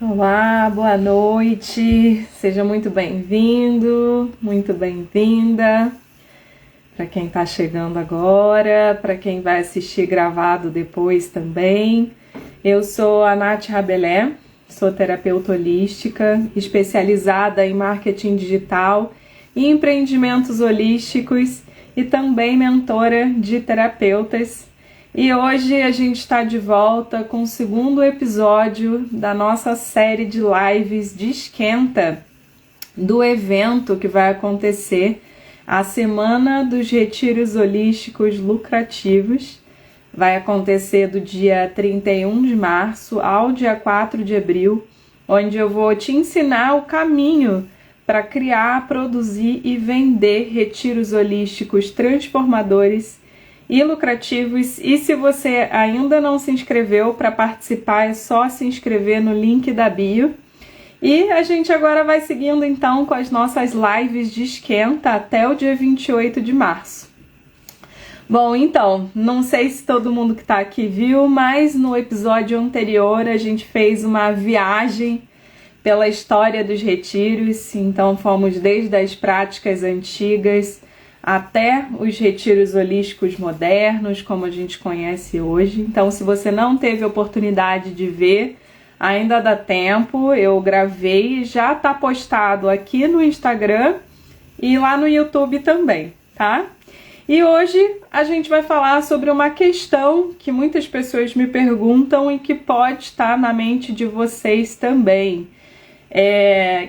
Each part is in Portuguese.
Olá, boa noite, seja muito bem-vindo, muito bem-vinda. Para quem está chegando agora, para quem vai assistir gravado depois também. Eu sou a Nath Rabelais, sou terapeuta holística, especializada em marketing digital e empreendimentos holísticos e também mentora de terapeutas. E hoje a gente está de volta com o segundo episódio da nossa série de lives de esquenta do evento que vai acontecer a Semana dos Retiros Holísticos Lucrativos. Vai acontecer do dia 31 de março ao dia 4 de abril, onde eu vou te ensinar o caminho para criar, produzir e vender retiros holísticos transformadores e lucrativos. E se você ainda não se inscreveu para participar, é só se inscrever no link da bio. E a gente agora vai seguindo então com as nossas lives de esquenta até o dia 28 de março. Bom, então, não sei se todo mundo que está aqui viu, mas no episódio anterior a gente fez uma viagem pela história dos retiros. Então fomos desde as práticas antigas até os retiros holísticos modernos, como a gente conhece hoje. Então, se você não teve oportunidade de ver, ainda dá tempo. Eu gravei, já está postado aqui no Instagram e lá no YouTube também, tá? E hoje a gente vai falar sobre uma questão que muitas pessoas me perguntam e que pode estar na mente de vocês também.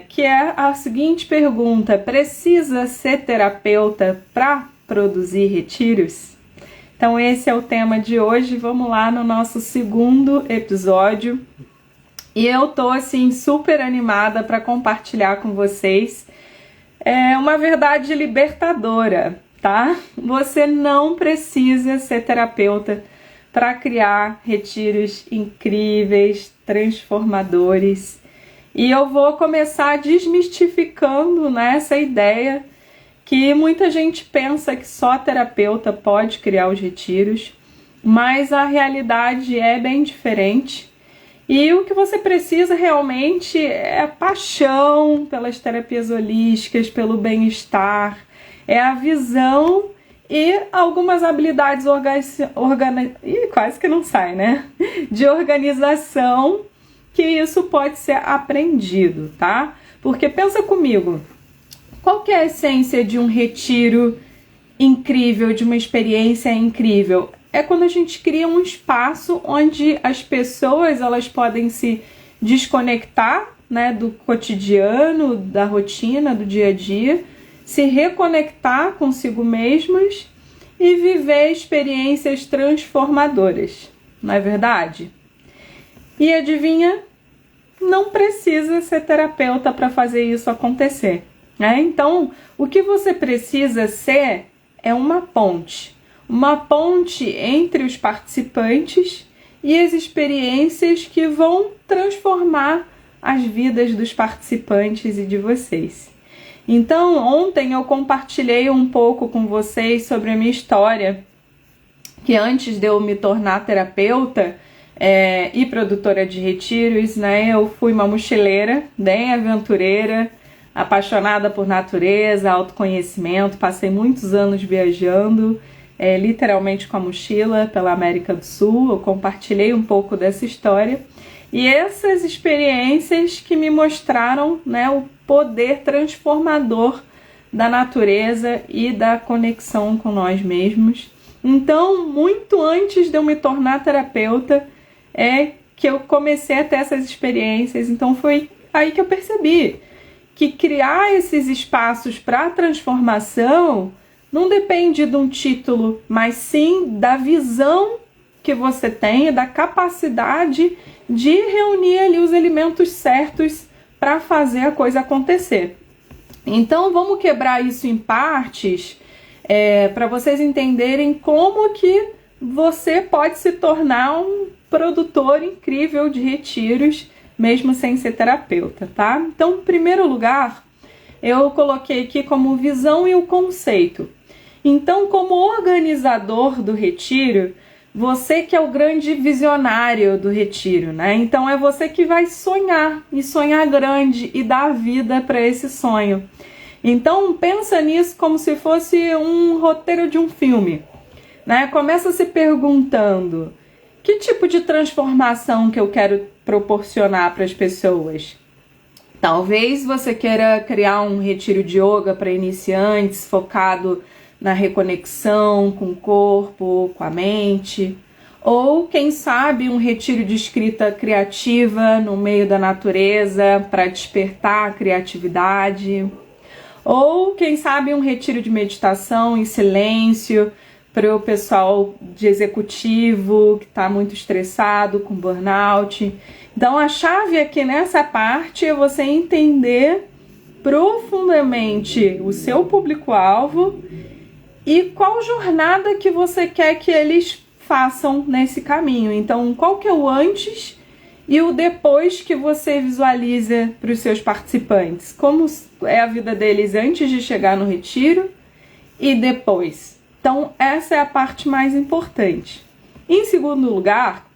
Que é a seguinte pergunta: precisa ser terapeuta para produzir retiros? Então esse é o tema de hoje. Vamos lá no nosso segundo episódio. E eu tô assim super animada para compartilhar com vocês uma verdade libertadora, tá? Você não precisa ser terapeuta para criar retiros incríveis, transformadores. E eu vou começar desmistificando, né, essa ideia que muita gente pensa que só terapeuta pode criar os retiros, mas a realidade é bem diferente. E o que você precisa realmente é a paixão pelas terapias holísticas, pelo bem-estar, é a visão e algumas habilidades quase que não sai, né? De organização, que isso pode ser aprendido, tá? Porque pensa comigo, qual que é a essência de um retiro incrível, de uma experiência incrível? É quando a gente cria um espaço onde as pessoas elas podem se desconectar, né, do cotidiano, da rotina, do dia a dia, se reconectar consigo mesmas e viver experiências transformadoras, não é verdade? E adivinha? Não precisa ser terapeuta para fazer isso acontecer, né? Então, o que você precisa ser é uma ponte entre os participantes e as experiências que vão transformar as vidas dos participantes e de vocês. Então, ontem eu compartilhei um pouco com vocês sobre a minha história, que antes de eu me tornar terapeuta e produtora de retiros, né, eu fui uma mochileira, bem aventureira, apaixonada por natureza, autoconhecimento, passei muitos anos viajando, literalmente com a mochila pela América do Sul. Eu compartilhei um pouco dessa história e essas experiências que me mostraram, né, o poder transformador da natureza e da conexão com nós mesmos. Então, muito antes de eu me tornar terapeuta, que eu comecei a ter essas experiências. Então foi aí que eu percebi que criar esses espaços para transformação não depende de um título, mas sim da visão que você tem, da capacidade de reunir ali os elementos certos para fazer a coisa acontecer. Então vamos quebrar isso em partes para vocês entenderem como que você pode se tornar um produtor incrível de retiros, mesmo sem ser terapeuta, tá? Então, em primeiro lugar, eu coloquei aqui como visão e o conceito. Então, como organizador do retiro, você que é o grande visionário do retiro, né? Então é você que vai sonhar, e sonhar grande, e dar vida para esse sonho. Então pensa nisso como se fosse um roteiro de um filme, né? Começa se perguntando: que tipo de transformação que eu quero proporcionar para as pessoas? Talvez você queira criar um retiro de yoga para iniciantes, focado na reconexão com o corpo, com a mente. Ou, quem sabe, um retiro de escrita criativa no meio da natureza para despertar a criatividade. Ou, quem sabe, um retiro de meditação em silêncio para o pessoal de executivo que está muito estressado, com burnout. Então, a chave aqui nessa parte é você entender profundamente o seu público-alvo e qual jornada que você quer que eles façam nesse caminho. Então, qual que é o antes e o depois que você visualiza para os seus participantes? Como é a vida deles antes de chegar no retiro e depois? Então, essa é a parte mais importante. Em segundo lugar,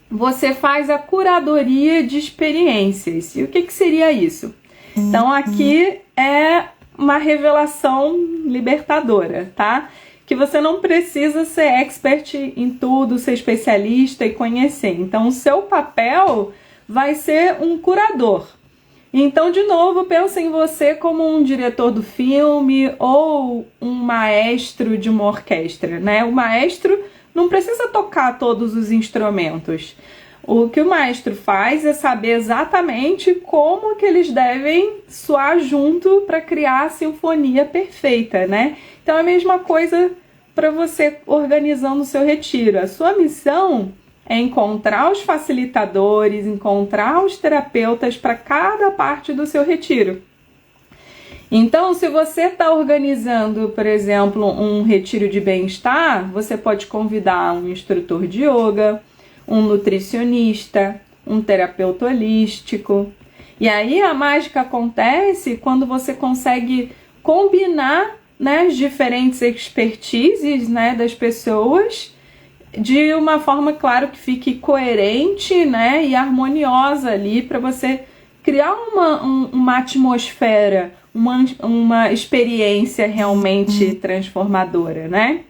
você faz a curadoria de experiências. E o que seria isso? Então, aqui é uma revelação libertadora, tá? Que você não precisa ser expert em tudo, ser especialista e conhecer. Então, o seu papel vai ser um curador. Então, de novo, pensa em você como um diretor do filme ou um maestro de uma orquestra, né? O maestro não precisa tocar todos os instrumentos. O que o maestro faz é saber exatamente como que eles devem soar junto para criar a sinfonia perfeita, né? Então, é a mesma coisa para você organizando o seu retiro. A sua missão é encontrar os facilitadores, encontrar os terapeutas para cada parte do seu retiro. Então, se você está organizando, por exemplo, um retiro de bem-estar, você pode convidar um instrutor de yoga, um nutricionista, um terapeuta holístico. E aí a mágica acontece quando você consegue combinar, né, as diferentes expertises, né, das pessoas de uma forma, claro, que fique coerente, né, e harmoniosa ali para você criar uma atmosfera, uma experiência realmente transformadora, né?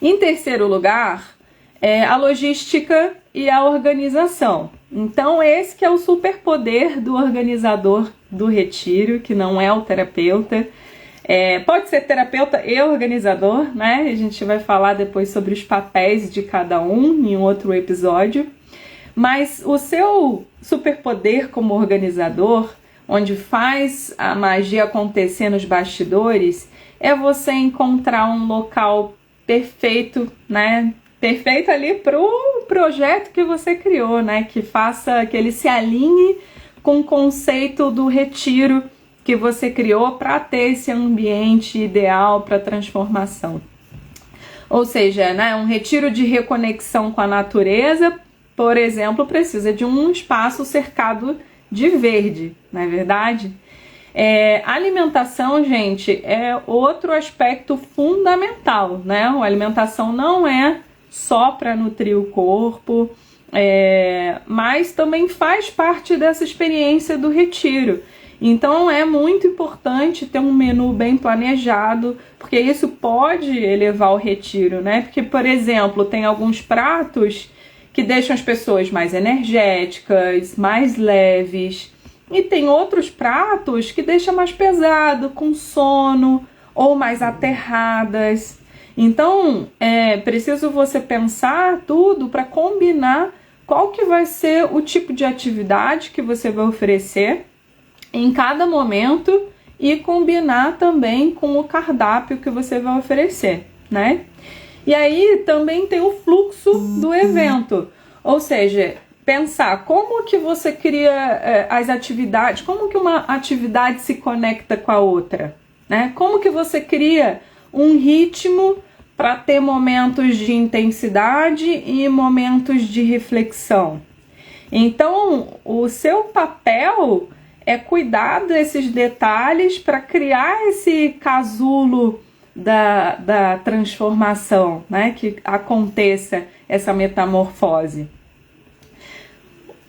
Em terceiro lugar, a logística e a organização. Então, esse que é o superpoder do organizador do retiro, que não é o terapeuta. Pode ser terapeuta e organizador, né? A gente vai falar depois sobre os papéis de cada um em outro episódio. Mas o seu superpoder como organizador, onde faz a magia acontecer nos bastidores, é você encontrar um local perfeito, né? Perfeito ali para o projeto que você criou, né? Que ele se alinhe com o conceito do retiro que você criou para ter esse ambiente ideal para transformação. Ou seja, né, um retiro de reconexão com a natureza, por exemplo, precisa de um espaço cercado de verde, não é verdade? A alimentação, gente, é outro aspecto fundamental, né? A alimentação não é só para nutrir o corpo, mas também faz parte dessa experiência do retiro. Então é muito importante ter um menu bem planejado, porque isso pode elevar o retiro, né? Porque, por exemplo, tem alguns pratos que deixam as pessoas mais energéticas, mais leves, e tem outros pratos que deixam mais pesado, com sono, ou mais aterradas. Então, preciso você pensar tudo para combinar qual que vai ser o tipo de atividade que você vai oferecer em cada momento e combinar também com o cardápio que você vai oferecer, né? E aí também tem o fluxo do evento, ou seja, pensar como que você cria as atividades, como que uma atividade se conecta com a outra, né? Como que você cria um ritmo para ter momentos de intensidade e momentos de reflexão. Então, o seu papel é cuidar desses detalhes para criar esse casulo da transformação, né? Que aconteça essa metamorfose.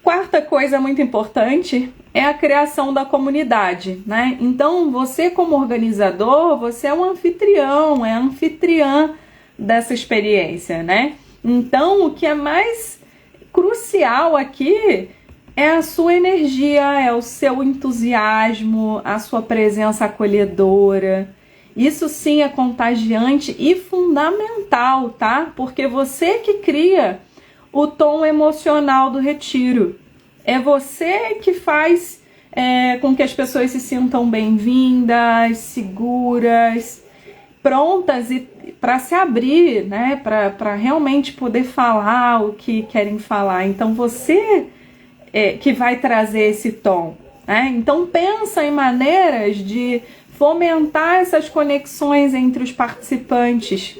Quarta coisa muito importante é a criação da comunidade, né? Então, você como organizador, você é um anfitrião, é anfitriã dessa experiência, né? Então, o que é mais crucial aqui é a sua energia, é o seu entusiasmo, a sua presença acolhedora. Isso sim é contagiante e fundamental, tá? Porque você que cria o tom emocional do retiro. É você que faz com que as pessoas se sintam bem-vindas, seguras, prontas para se abrir, né? Para realmente poder falar o que querem falar. Então você que vai trazer esse tom, né? Então pensa em maneiras de fomentar essas conexões entre os participantes.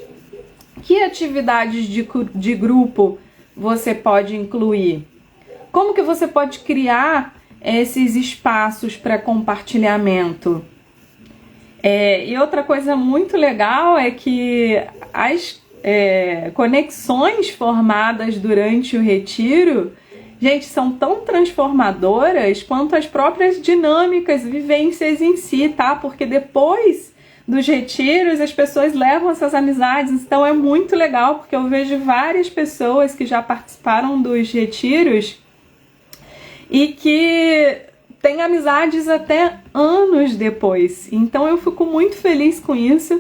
Que atividades de grupo você pode incluir? Como que você pode criar esses espaços para compartilhamento? E outra coisa muito legal é que as conexões formadas durante o retiro, gente, são tão transformadoras quanto as próprias dinâmicas, vivências em si, tá? Porque depois dos retiros, as pessoas levam essas amizades, então é muito legal, porque eu vejo várias pessoas que já participaram dos retiros e que têm amizades até anos depois. Então eu fico muito feliz com isso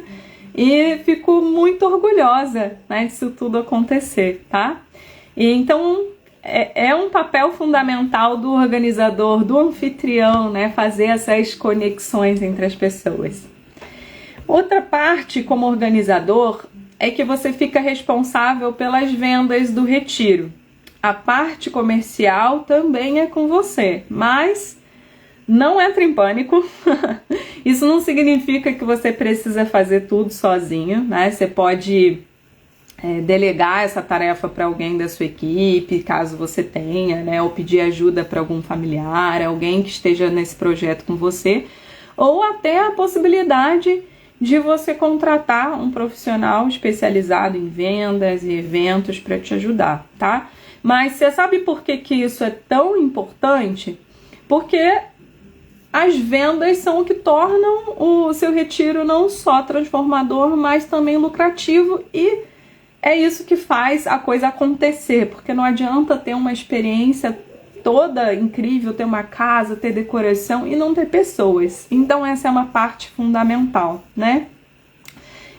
e fico muito orgulhosa, né, disso tudo acontecer, tá? E então é um papel fundamental do organizador, do anfitrião, né, fazer essas conexões entre as pessoas. Outra parte como organizador é que você fica responsável pelas vendas do retiro. A parte comercial também é com você, mas não entre em pânico. Isso não significa que você precisa fazer tudo sozinho, né? Você pode delegar essa tarefa para alguém da sua equipe, caso você tenha, né? Ou pedir ajuda para algum familiar, alguém que esteja nesse projeto com você, ou até a possibilidade de você contratar um profissional especializado em vendas e eventos para te ajudar, tá? Mas você sabe por que isso é tão importante? Porque as vendas são o que tornam o seu retiro não só transformador, mas também lucrativo, e é isso que faz a coisa acontecer, porque não adianta ter uma experiência toda incrível, ter uma casa, ter decoração e não ter pessoas. Então essa é uma parte fundamental, né?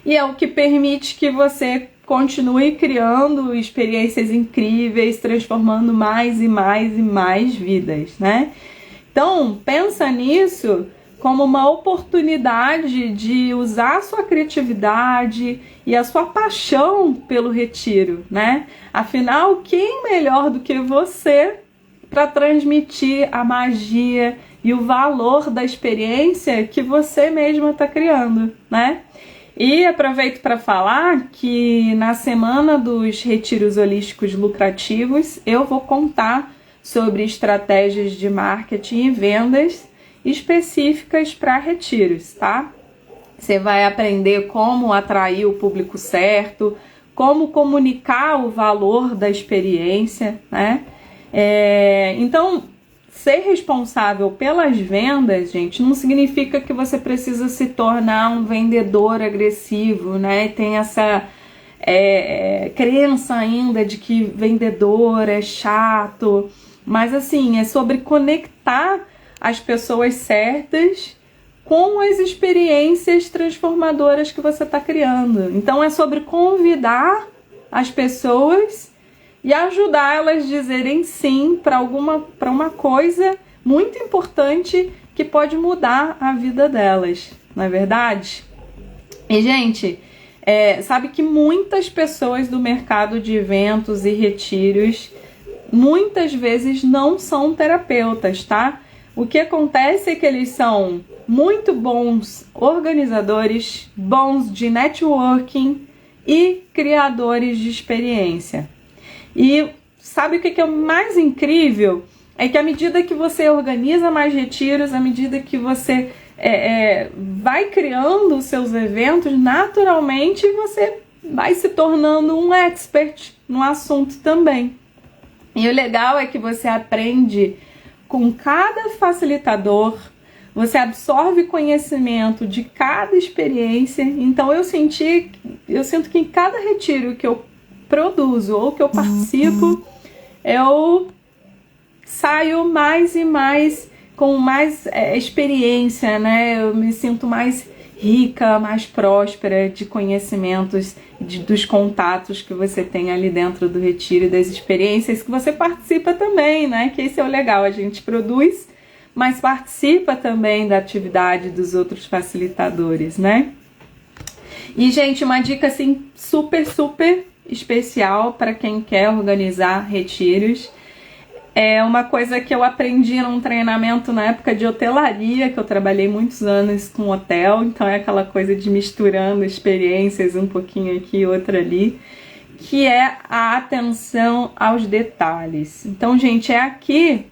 E é o que permite que você continue criando experiências incríveis, transformando mais e mais e mais vidas, né? Então pensa nisso como uma oportunidade de usar a sua criatividade e a sua paixão pelo retiro, né? Afinal, quem melhor do que você para transmitir a magia e o valor da experiência que você mesma está criando, né? E aproveito para falar que na semana dos retiros holísticos lucrativos eu vou contar sobre estratégias de marketing e vendas específicas para retiros, tá? Você vai aprender como atrair o público certo, como comunicar o valor da experiência, né? Então, ser responsável pelas vendas, gente, não significa que você precisa se tornar um vendedor agressivo, né? Tem essa crença ainda de que vendedor é chato, mas assim, é sobre conectar as pessoas certas com as experiências transformadoras que você está criando. Então é sobre convidar as pessoas e ajudar elas a dizerem sim para uma coisa muito importante que pode mudar a vida delas, não é verdade? E, gente, sabe que muitas pessoas do mercado de eventos e retiros muitas vezes não são terapeutas, tá? O que acontece é que eles são muito bons organizadores, bons de networking e criadores de experiência. E sabe o que é o mais incrível? É que à medida que você organiza mais retiros, à medida que você vai criando os seus eventos naturalmente e você vai se tornando um expert no assunto também. E o legal é que você aprende com cada facilitador, você absorve conhecimento de cada experiência. Então eu sinto que em cada retiro que eu produzo ou que eu participo, eu saio mais e mais com mais experiência, né? Eu me sinto mais rica, mais próspera de conhecimentos, dos contatos que você tem ali dentro do retiro, das experiências que você participa também, né? Que esse é o legal, a gente produz, mas participa também da atividade dos outros facilitadores, né? E, gente, uma dica assim super, super especial para quem quer organizar retiros. É uma coisa que eu aprendi num treinamento na época de hotelaria, que eu trabalhei muitos anos com hotel, então é aquela coisa de misturando experiências, um pouquinho aqui, outra ali, que é a atenção aos detalhes. Então, gente, é aqui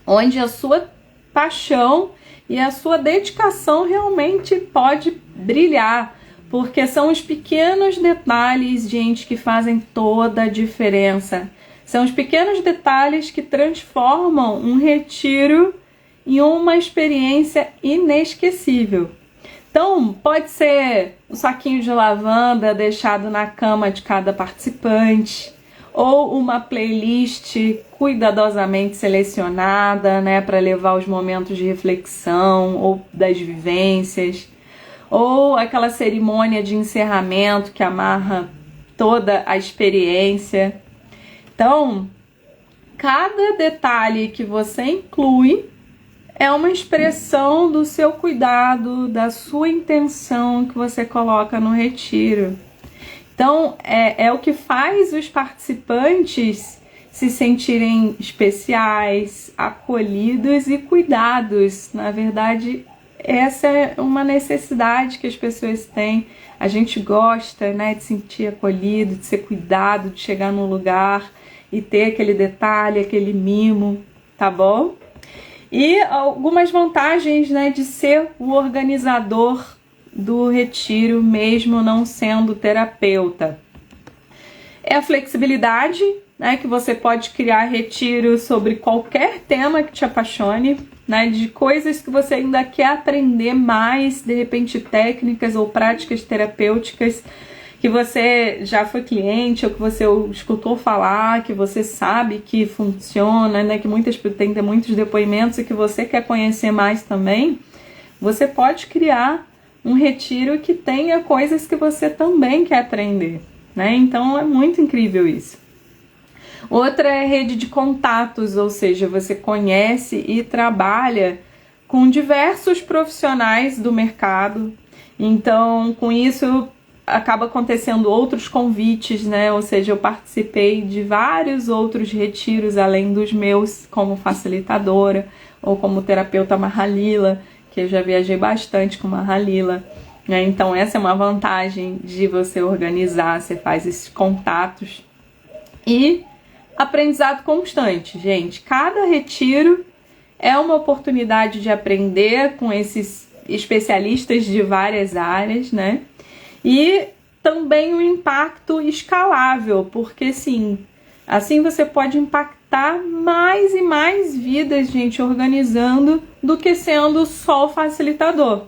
onde a sua paixão e a sua dedicação realmente pode brilhar, porque são os pequenos detalhes, gente, que fazem toda a diferença. São os pequenos detalhes que transformam um retiro em uma experiência inesquecível. Então, pode ser um saquinho de lavanda deixado na cama de cada participante, ou uma playlist cuidadosamente selecionada, né, para levar os momentos de reflexão ou das vivências, ou aquela cerimônia de encerramento que amarra toda a experiência. Então, cada detalhe que você inclui é uma expressão do seu cuidado, da sua intenção que você coloca no retiro. Então, é o que faz os participantes se sentirem especiais, acolhidos e cuidados. Na verdade, essa é uma necessidade que as pessoas têm. A gente gosta, né, de sentir acolhido, de ser cuidado, de chegar num lugar e ter aquele detalhe, aquele mimo, tá bom? E algumas vantagens, né, de ser o organizador do retiro, mesmo não sendo terapeuta. É a flexibilidade, né, que você pode criar retiro sobre qualquer tema que te apaixone, né, de coisas que você ainda quer aprender mais, de repente técnicas ou práticas terapêuticas que você já foi cliente ou que você escutou falar, que você sabe que funciona, né, que tem muitos depoimentos e que você quer conhecer mais também. Você pode criar um retiro que tenha coisas que você também quer aprender, né? Então é muito incrível isso. Outra é rede de contatos, ou seja, você conhece e trabalha com diversos profissionais do mercado. Então, com isso, acaba acontecendo outros convites, né? Ou seja, eu participei de vários outros retiros além dos meus como facilitadora ou como terapeuta Mahalila, que eu já viajei bastante com Mahalila, né? Então essa é uma vantagem de você organizar, você faz esses contatos. E aprendizado constante, gente. Cada retiro é uma oportunidade de aprender com esses especialistas de várias áreas, né? E também o impacto escalável, porque sim, assim você pode impactar mais e mais vidas, gente, organizando, do que sendo só o facilitador.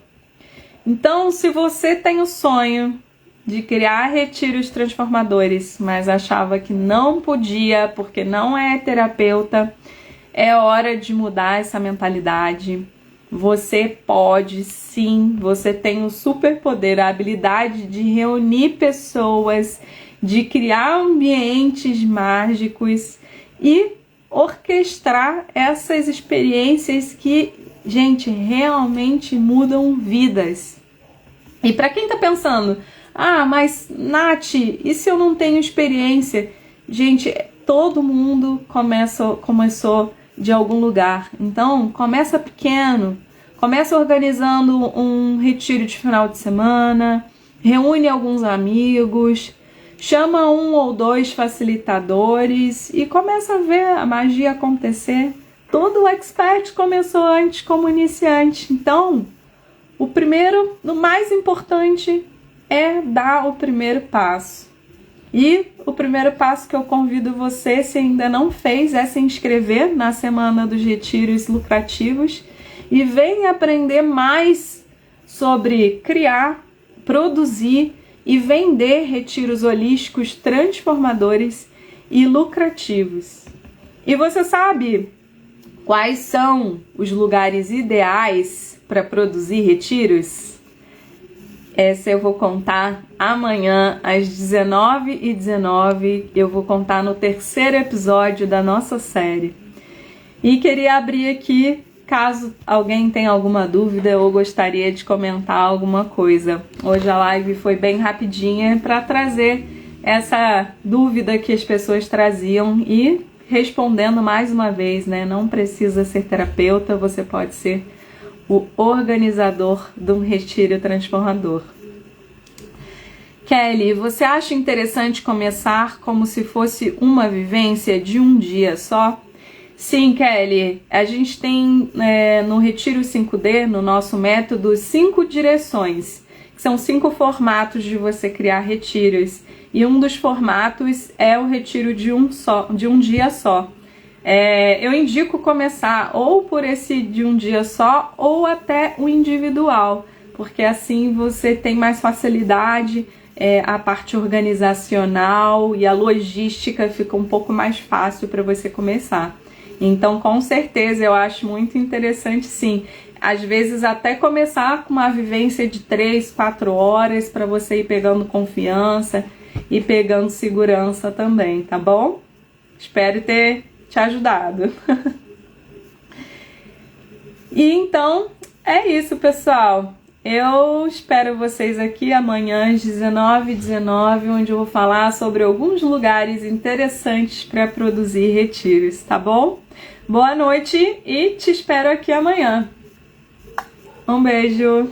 Então, se você tem o sonho de criar retiros transformadores, mas achava que não podia porque não é terapeuta, é hora de mudar essa mentalidade. Você pode sim, você tem o superpoder, a habilidade de reunir pessoas, de criar ambientes mágicos e orquestrar essas experiências que, gente, realmente mudam vidas. E para quem tá pensando, mas Nath, e se eu não tenho experiência? Gente, todo mundo começou de algum lugar. Então, começa pequeno. Começa organizando um retiro de final de semana, reúne alguns amigos, chama 1 ou 2 facilitadores e começa a ver a magia acontecer. Todo o expert começou antes como iniciante. Então, o mais importante é dar o primeiro passo. E o primeiro passo que eu convido você, se ainda não fez, é se inscrever na Semana dos Retiros Lucrativos e venha aprender mais sobre criar, produzir e vender retiros holísticos transformadores e lucrativos. E você sabe quais são os lugares ideais para produzir retiros? Essa eu vou contar amanhã às 19h19. Eu vou contar no 3º episódio da nossa série. E queria abrir aqui, caso alguém tenha alguma dúvida ou gostaria de comentar alguma coisa. Hoje a live foi bem rapidinha para trazer essa dúvida que as pessoas traziam e respondendo mais uma vez, né? Não precisa ser terapeuta, você pode ser o organizador de um retiro transformador. Kelly, você acha interessante começar como se fosse uma vivência de um dia só? Sim, Kelly, a gente tem no Retiro 5D, no nosso método, 5 direções, que são 5 formatos de você criar retiros. E um dos formatos é o retiro de um dia só. Eu indico começar ou por esse de um dia só ou até o individual, porque assim você tem mais facilidade, a parte organizacional e a logística fica um pouco mais fácil para você começar. Então, com certeza, eu acho muito interessante, sim. Às vezes até começar com uma vivência de 3, 4 horas para você ir pegando confiança e pegando segurança também, tá bom? Espero ter te ajudado. E então, é isso, pessoal. Eu espero vocês aqui amanhã às 19h19, onde eu vou falar sobre alguns lugares interessantes para produzir retiros, tá bom? Boa noite e te espero aqui amanhã. Um beijo!